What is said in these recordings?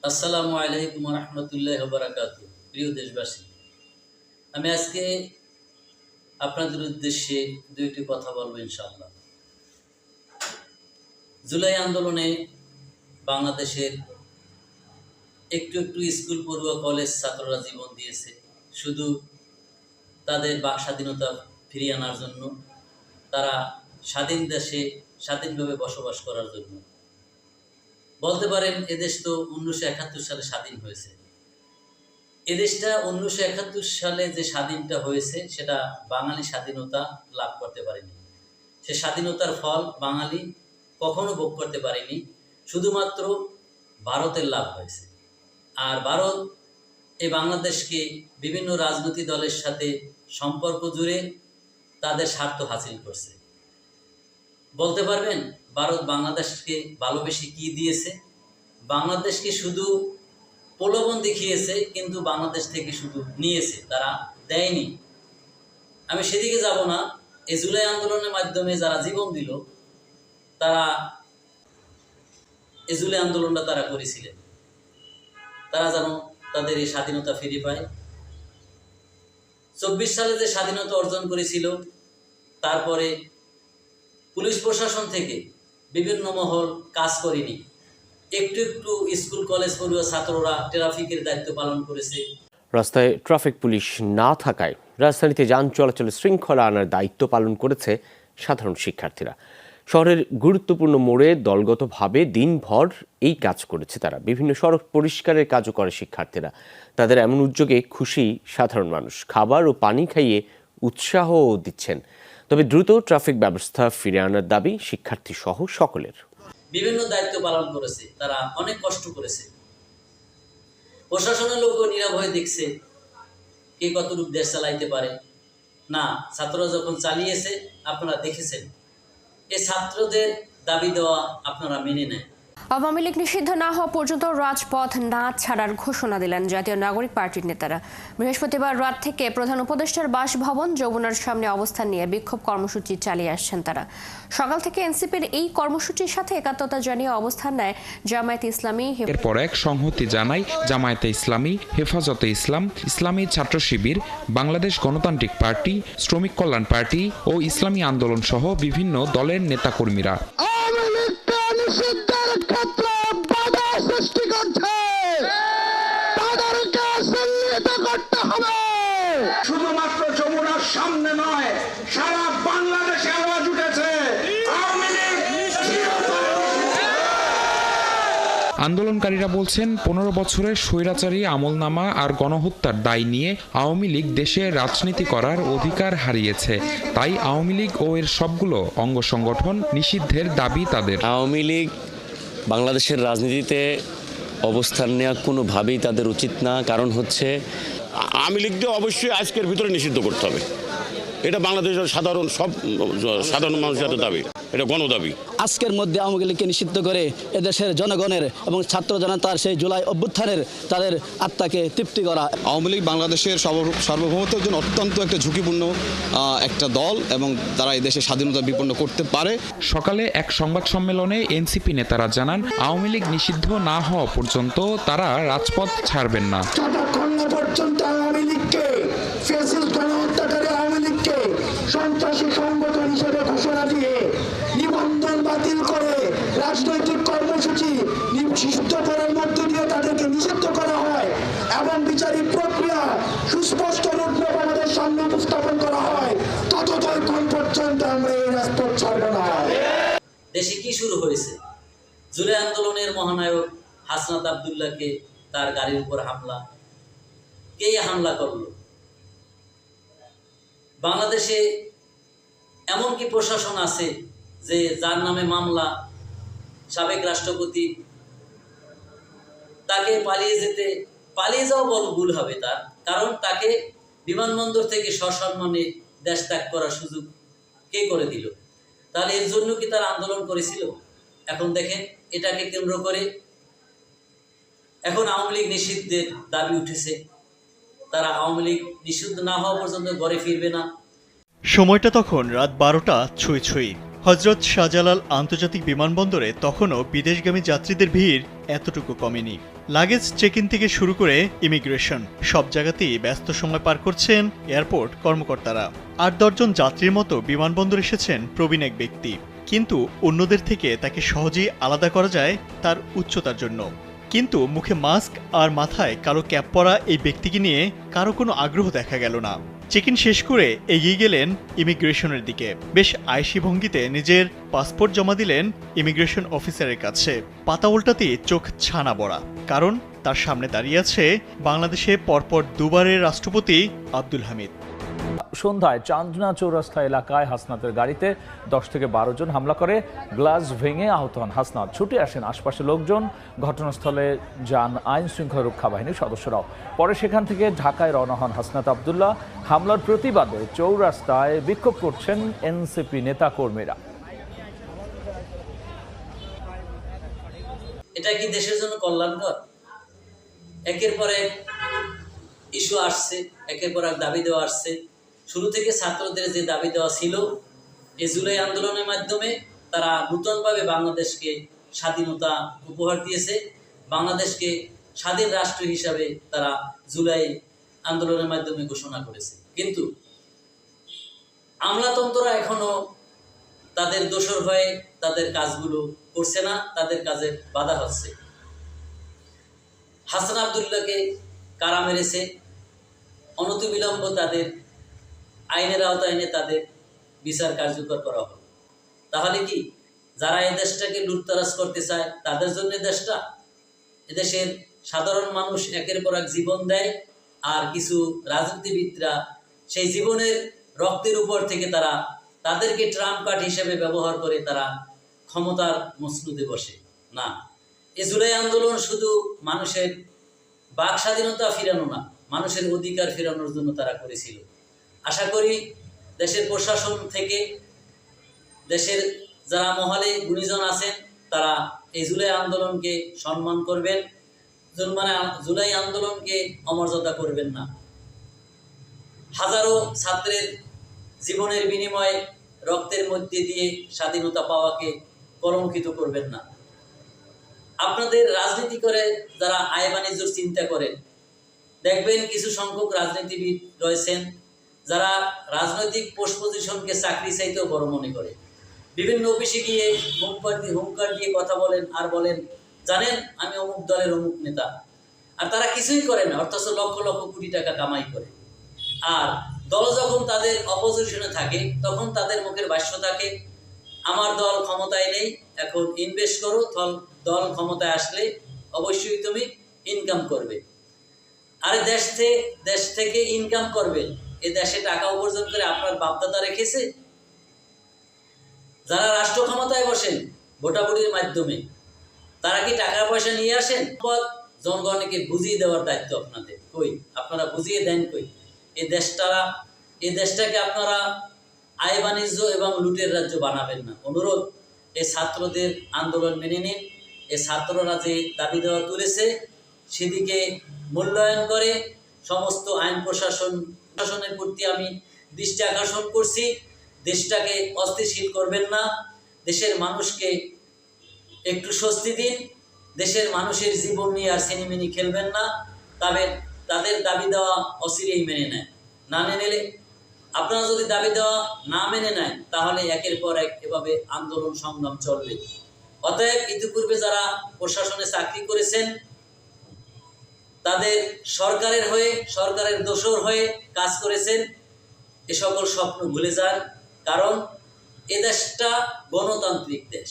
আসসালামু আলাইকুম রহমতুল্লাহ বারাকাত। প্রিয় দেশবাসী, আমি আজকে আপনাদের উদ্দেশ্যে দুইটি কথা বলবো ইনশাআল্লাহ। জুলাই আন্দোলনে বাংলাদেশের একটু একটু স্কুল পড়ুয়া কলেজ ছাত্ররা জীবন দিয়েছে শুধু তাদের বাক স্বাধীনতা ফিরিয়ে আনার জন্য, তারা স্বাধীন দেশে স্বাধীনভাবে বসবাস করার জন্য। বলতে পারেন এদেশ তো 1971 সালে স্বাধীন হয়েছে। এদেশটা 1971 সালে যে স্বাধীনটা হয়েছে সেটা বাঙালি স্বাধীনতা লাভ করতে পারেনি। সে স্বাধীনতার ফল বাঙালি কখনো ভোগ করতে পারেনি, শুধুমাত্র ভারতের লাভ হয়েছে। আর ভারত এই বাংলাদেশকে বিভিন্ন রাজনৈতিক দলের সাথে সম্পর্ক জুড়ে তাদের স্বার্থ হাসিল করছে। বলতে পারবেন ভারত বাংলাদেশকে ভালোবেসে কি দিয়েছে? বাংলাদেশকে শুধু প্রলোভন দেখিয়েছে, কিন্তু বাংলাদেশ থেকে শুধু নিয়েছে, তারা দেয়নি। আমি সেদিকে যাব না। এই জুলাই আন্দোলনের মাধ্যমে যারা জীবন দিল, তারা এই জুলাই আন্দোলনটা তারা করেছিলেন, তারা যেন তাদের এই স্বাধীনতা ফিরে পায়। 24 সালে যে স্বাধীনতা অর্জন করেছিল, তারপরে পুলিশ প্রশাসন থেকে বিভিন্ন মহল কাজ করেনি। একটু একটু স্কুল কলেজ পড়ুয়া ছাত্ররা ট্রাফিকের দায়িত্ব পালন করেছে। রাস্তায় ট্রাফিক পুলিশ না থাকায় রাজধানীতে যান চলাচলে শৃঙ্খলা আনার দায়িত্ব পালন করেছে সাধারণ শিক্ষার্থীরা। শহরের গুরুত্বপূর্ণ মোড়ে দলগতভাবে দিনভর এই কাজ করেছে তারা। বিভিন্ন সড়ক পরিষ্কারের কাজও করে শিক্ষার্থীরা। তাদের এমন উদ্যোগে খুশি সাধারণ মানুষ। খাবার ও পানি খাইয়ে উৎসাহও দিচ্ছেন। তবে দ্রুত ট্রাফিক ব্যবস্থা ফিরে আনার দাবি শিক্ষার্থী সহ সকলের। বিভিন্ন দায়িত্ব পালন করেছে, তারা অনেক কষ্ট করেছে। প্রশাসনের লোকও নিরাভয় দেখছে কে কতটুকু দেশ চালাইতে পারে না। ছাত্ররা যখন চালিয়েছে আপনারা দেখেছেন, এই ছাত্রদের দাবি দেওয়া আপনারা মেনে নেন। আওয়ামী লীগ নিষিদ্ধ না হওয়া পর্যন্ত রাজপথ না ছাড়ার ঘোষণা দিলেন জাতীয় নাগরিক পার্টির নেতারা। বৃহস্পতিবার রাত থেকে প্রধান উপদেষ্টার বাসভবন যমুনার সামনে অবস্থান নিয়ে বিক্ষোভ কর্মসূচি চালিয়ে আসছেন তারা। সকাল থেকে এনসিপির এই কর্মসূচির সাথে একাত্মতা জানিয়ে অবস্থান নেয় জামায়াতে ইসলামী। এরপর এক সংহতি জানায় জামায়াতে ইসলামী, হেফাজতে ইসলাম, ইসলামী ছাত্র শিবির, বাংলাদেশ গণতান্ত্রিক পার্টি, শ্রমিক কল্যাণ পার্টি ও ইসলামী আন্দোলন সহ বিভিন্ন দলের নেতাকর্মীরা। শুধুমাত্র যমুনার সামনে নয়, সারা বাংলাদেশে আওয়াজ উঠেছে আন্দোলনকারীরা বলছেন 15 বছরের স্বৈরাচারী আমলনামা আর গণহত্যার দায় নিয়ে আওয়ামী লীগ দেশে রাজনীতি করার অধিকার হারিয়েছে। তাই আওয়ামী লীগ ও এর সবগুলো অঙ্গ সংগঠন নিষিদ্ধের দাবি তাদের। আওয়ামী লীগ বাংলাদেশের রাজনীতিতে অবস্থান নেওয়া কোনোভাবেই তাদের উচিত না। কারণ হচ্ছে আওয়ামী লীগকে অবশ্যই আজকের ভিতরে নিষিদ্ধ করতে হবে। এটা বাংলাদেশের সাধারণ মানুষের দাবি, এটা গণদাবি। আজকের মধ্যে আওয়ামী লীগকে নিষিদ্ধ করে এদেশের জনগণের এবং ছাত্র জনতার সেই জুলাই অভ্যুত্থানের তাদের আত্মাকে তৃপ্তি করা। আওয়ামী লীগ বাংলাদেশের সার্বভৌমত্বের জন্য অত্যন্ত একটা ঝুঁকিপূর্ণ একটা দল এবং তারা এই দেশে স্বাধীনতা বিপন্ন করতে পারে। সকালে এক সংবাদ সম্মেলনে এনসিপি নেতারা জানান আওয়ামী লীগ নিষিদ্ধ না হওয়া পর্যন্ত তারা রাজপথ ছাড়বেন না। সন্ত্রাসী সংগঠন হিসেবে ঘোষণা দিয়ে নিবন্ধন বাতিল করে রাজনৈতিক কর্মসূচি নিষিদ্ধ করার মধ্য দিয়ে তাদেরকে নিষিদ্ধ করা হয় এবং বিচারিক প্রক্রিয়া সুস্পষ্ট রূপে আমাদের সামনে উপস্থাপন করা হয়, ততক্ষণ পর্যন্ত আমরা এই রাজপথ ছাড়ব না। দেশে কি শুরু হয়েছে? জুলাই আন্দোলনের মহানায়ক হাসনাত আব্দুল্লাহকে তার গাড়ির উপর হামলা। কে হামলা করলো? বাংলাদেশে এমন কি প্রশাসন আছে যে যার নামে মামলা? সাবেক রাষ্ট্রপতি, তাকে পালিয়ে যাওয়া ভুল হবে তার, কারণ তাকে বিমানবন্দর থেকে সসম্মানে দেশ ত্যাগ করার সুযোগ কে করে দিল? তাহলে এর জন্য কি তারা আন্দোলন করেছিল? এখন দেখেন, এটাকে কেন্দ্র করে এখন আওয়ামী লীগ নিষিদ্ধের দাবি উঠেছে। তারা আওয়ামী লীগ নিষিদ্ধ না হওয়া পর্যন্ত ঘরে ফিরবে না। সময়টা তখন রাত 12টা ছুঁই ছুঁই। হজরত শাহজালাল আন্তর্জাতিক বিমানবন্দরে তখনও বিদেশগামী যাত্রীদের ভিড় এতটুকু কমেনি। লাগেজ চেক ইন থেকে শুরু করে ইমিগ্রেশন সব জায়গাতেই ব্যস্ত সময় পার করছেন এয়ারপোর্ট কর্মকর্তারা। ৮-১০ জন যাত্রীর মতো বিমানবন্দর এসেছেন প্রবীণ এক ব্যক্তি, কিন্তু অন্যদের থেকে তাকে সহজেই আলাদা করা যায় তার উচ্চতার জন্য। কিন্তু মুখে মাস্ক আর মাথায় কালো ক্যাপ পরা এই ব্যক্তিকে নিয়ে কারো কোনো আগ্রহ দেখা গেল না। চেক ইন শেষ করে এগিয়ে গেলেন ইমিগ্রেশনের দিকে। বেশ আয়েশি ভঙ্গিতে নিজের পাসপোর্ট জমা দিলেন ইমিগ্রেশন অফিসারের কাছে। পাতা উল্টাতেই চোখ ছানা বড়া, কারণ তার সামনে দাঁড়িয়ে আছে বাংলাদেশে পরপর দুবারের রাষ্ট্রপতি আব্দুল হামিদ। সন্ধ্যায় চান্দনা চৌরাস্তা এলাকায় হাসনাতের গাড়িতে 10 থেকে 12 জন হামলা করে গ্লাস ভেঙে আহত হন হাসনাত। ছুটে আসেন আশপাশের লোকজন, ঘটনাস্থলে যান আইন শৃঙ্খলা রক্ষা বাহিনীর সদস্যরাও। পরে সেখান থেকে ঢাকায় রওনা হন হাসনাত আবদুল্লাহ। হামলার প্রতিবাদে চৌরাস্তায় বিক্ষোভ করছেন এনসিপি নেতাকর্মীরা। এটা কি দেশের জন্য কল্যাণকর? একের পর এক ইস্যু আসছে, একের পর এক দাবি দেওয়া আসছে। শুরু থেকে ছাত্রদের যে দাবি দেওয়া ছিল, এই জুলাই আন্দোলনের মাধ্যমে তারা নূতনভাবে বাংলাদেশকে স্বাধীনতা উপহার দিয়েছে। বাংলাদেশকে স্বাধীন রাষ্ট্র হিসাবে তারা জুলাই আন্দোলনের মাধ্যমে ঘোষণা করেছে। কিন্তু আমলাতন্ত্ররা এখনো তাদের দোষর হয়ে তাদের কাজগুলো করছে না, তাদের কাজে বাধা হচ্ছে। হাসান আবদুল্লাহকে কারা মেরেছে, অনতিবিলম্ব তাদের আইনের আওতায় এনে তাদের বিচার কার্যকর করা হবে। তাহলে কি যারা এই দেশটাকে লুটতরাজ করতে চায় তাদের জন্য দেশটা, এদেশের সাধারণ মানুষ একের পর এক জীবন দেয়, আর কিছু রাজনীতিবিদরা সেই জীবনের রক্তের উপর থেকে তারা তাদেরকে ট্রাম্প কার্ড হিসেবে ব্যবহার করে তারা ক্ষমতার মসনুদে বসে। না, এই জুলাই আন্দোলন শুধু মানুষের বাক স্বাধীনতা ফিরানো না, মানুষের অধিকার ফেরানোর জন্য তারা করেছিল। আশা করি দেশের প্রশাসন থেকে দেশের যারা মহলে গুণীজন আছেন তারা এই জুলাই আন্দোলনকে সম্মান করবেন, জুলাই আন্দোলনকে অমর্যাদা করবেন না। হাজারো ছাত্রের জীবনের বিনিময়ে রক্তের মধ্যে দিয়ে স্বাধীনতা পাওয়াকে কলঙ্কিত করবেন না। আপনাদের রাজনীতি করে যারা আয় বাণিজ্যর চিন্তা করেন, দেখবেন কিছু সংখ্যক রাজনীতিবিদ রয়েছেন যারা রাজনৈতিক পোস্ট পজিশনকে চাকরি চাইতেও বড় মনে করে। বিভিন্ন অফিসে গিয়ে হুঙ্কার দিয়ে কথা বলেন আর বলেন, জানেন আমি অমুক দলের অমুক নেতা, আর তারা কিছুই করে না, অথচ লক্ষ লক্ষ কোটি টাকা কামাই করে। আর দল যখন তাদের অপোজিশনে থাকে তখন তাদের মুখের ভাষ্য থাকে, আমার দল ক্ষমতায় নেই, এখন ইনভেস্ট করো, দল ক্ষমতায় আসলে অবশ্যই তুমি ইনকাম করবে। আরে দেশ থেকে ইনকাম করবে, এ দেশে টাকা উপার্জন করে আপনার বাপদাদা রেখেছে। যারা রাষ্ট্র ক্ষমতায় বসেন ভোটাভুটির মাধ্যমে, তারা কি টাকা পয়সা নিয়ে আসেন? জনগণকে বুঝিয়ে দেওয়ার দায়িত্ব আপনাদের। কই আপনারা বুঝিয়ে দেন কই? এই দেশটাকে আপনারা আয় বাণিজ্য এবং লুটের রাজ্য বানাবেন না। অনুরোধ, এই ছাত্রদের আন্দোলন মেনে নিন। এই ছাত্ররা যে দাবি দেওয়া তুলেছে সেদিকে মূল্যায়ন করে সমস্ত আইন প্রশাসনের প্রতি আমি দৃষ্টি আকর্ষণ করছি। দেশটাকে অস্থিতিশীল করবেন না, দেশের মানুষকে একটু স্বস্তি দিন। দেশের মানুষের জীবন নিয়ে আর সিনেমিনি খেলবেন না। তবে তাদের দাবি দেওয়া অচিরেই মেনে নেয়। না নিলে আপনারা যদি দাবি দেওয়া না মেনে নেন তাহলে একের পর এক এভাবে আন্দোলন সংগ্রাম চলবে। অতএব ইতিপূর্বে যারা প্রশাসনে চাকরি করেছেন তাদের সরকারের হয়ে, সরকারের দোসর হয়ে কাজ করেছেন, এ সকল স্বপ্ন ভুলে যান। কারণ এ দেশটা গণতান্ত্রিক দেশ।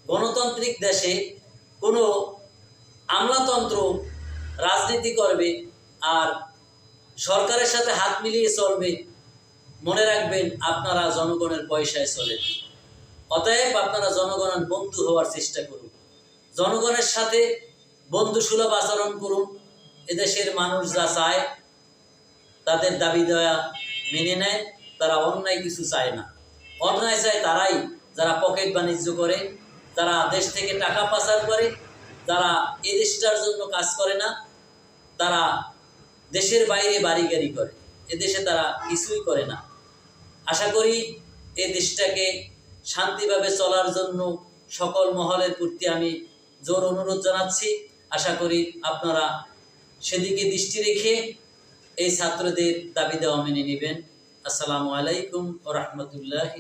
গণতান্ত্রিক দেশে কোনো আমলাতন্ত্র রাজনীতি করবে আর সরকারের সাথে হাত মিলিয়ে চলবে, মনে রাখবেন আপনারা জনগণের পয়সায় চলেন। অতএব আপনারা জনগণের বন্ধু হওয়ার চেষ্টা করুন, জনগণের সাথে বন্ধুসুলভ আচরণ করুন। এদেশের মানুষ যা চায় তাদের দাবি দেওয়া মেনে নেয়, তারা অন্যায় কিছু চায় না। অন্যায় চায় তারাই যারা পকেট বাণিজ্য করে, যারা দেশ থেকে টাকা পাচার করে, যারা এ দেশটার জন্য কাজ করে না, তারা দেশের বাইরে বাড়ি গাড়ি করে, এদেশে তারা কিছুই করে না। আশা করি এই দেশটাকে শান্তিভাবে চলার জন্য সকল মহলের প্রতি আমি জোর অনুরোধ জানাচ্ছি। আশা করি আপনারা সেদিকে দৃষ্টি রেখে এই ছাত্রদের দাবি দেওয়া মেনে নেবেন। আসসালামু আলাইকুম ওয়া রাহমাতুল্লাহি